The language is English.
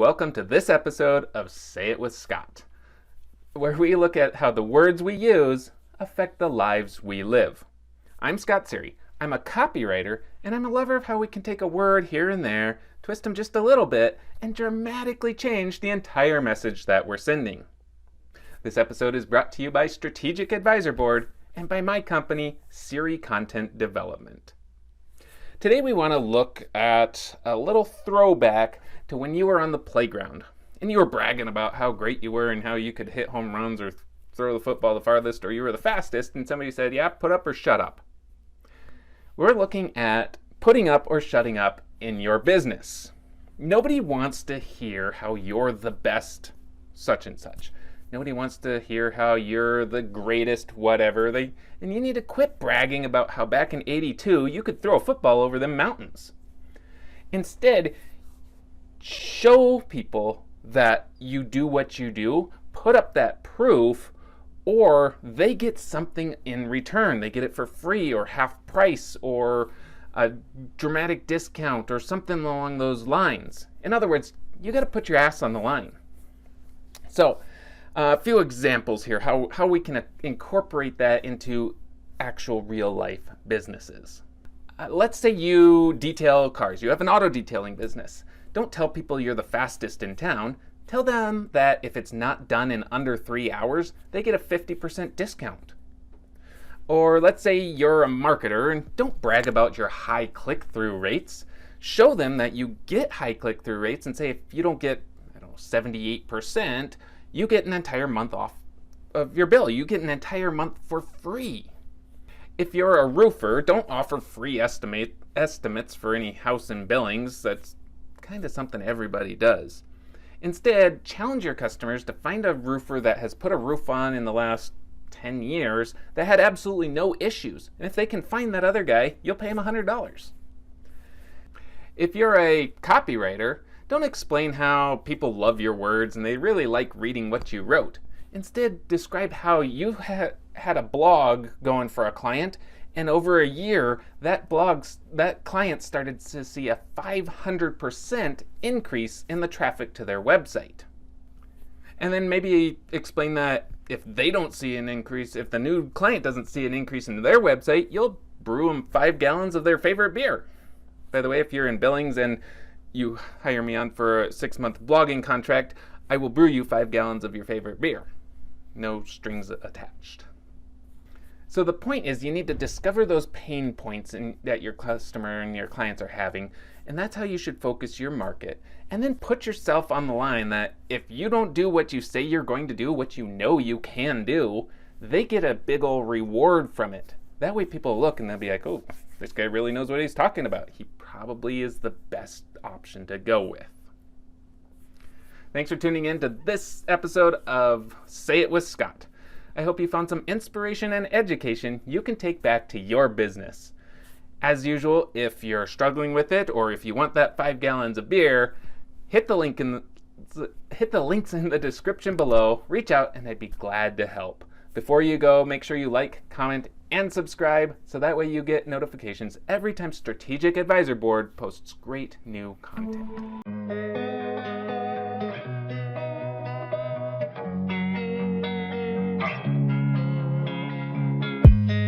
welcome to this episode of Say It with Scott, where we look at how the words we use affect the lives we live. I'm Scott Sery. I'm a copywriter, and I'm a lover of how we can take a word here and there, twist them just a little bit, and dramatically change the entire message that we're sending. This episode is brought to you by Strategic Advisor Board and by my company, Sery Content Development. Today we want to look at a little throwback to when you were on the playground and you were bragging about how great you were and how you could hit home runs or throw the football the farthest or you were the fastest, and somebody said, yeah, put up or shut up. We're looking at putting up or shutting up in your business. Nobody wants to hear how you're the best such and such. Nobody wants to hear how you're the greatest whatever. And you need to quit bragging about how back in '82 you could throw a football over them mountains. Instead, show people that you do what you do, put up that proof, or they get something in return. They get it for free or half price or a dramatic discount or something along those lines. In other words, you got to put your ass on the line. So, a few examples here, how we can incorporate that into actual real life businesses. Let's say you detail cars. You have an auto detailing business. Don't tell people you're the fastest in town. Tell them that if it's not done in under 3 hours, they get a 50% discount. Or let's say you're a marketer and don't brag about your high click-through rates. Show them that you get high click-through rates and say if you don't get, 78%, you get an entire month off of your bill. You get an entire month for free. If you're a roofer, don't offer free estimates for any house in Billings. That's kind of something everybody does. Instead, challenge your customers to find a roofer that has put a roof on in the last 10 years that had absolutely no issues. And if they can find that other guy, you'll pay him $100. If you're a copywriter, don't explain how people love your words and they really like reading what you wrote. Instead, describe how you had a blog going for a client, and over a year, that client started to see a 500% increase in the traffic to their website. And then maybe explain that if they don't see an increase, if the new client doesn't see an increase in their website, you'll brew them 5 gallons of their favorite beer. By the way, if you're in Billings and you hire me on for a 6-month blogging contract, I will brew you 5 gallons of your favorite beer. No strings attached. So the point is you need to discover those pain points that your customer and your clients are having, and that's how you should focus your market. And then put yourself on the line that if you don't do what you say you're going to do, what you know you can do, they get a big ol' reward from it. That way people look and they'll be like, oh, this guy really knows what he's talking about. He probably is the best option to go with. Thanks for tuning in to this episode of Say It with Scott. I hope you found some inspiration and education you can take back to your business. As usual, if you're struggling with it or if you want that 5 gallons of beer, hit the links in the description below, reach out, and I'd be glad to help. Before you go, make sure you like, comment, and subscribe so that way you get notifications every time Strategic Advisor Board posts great new content.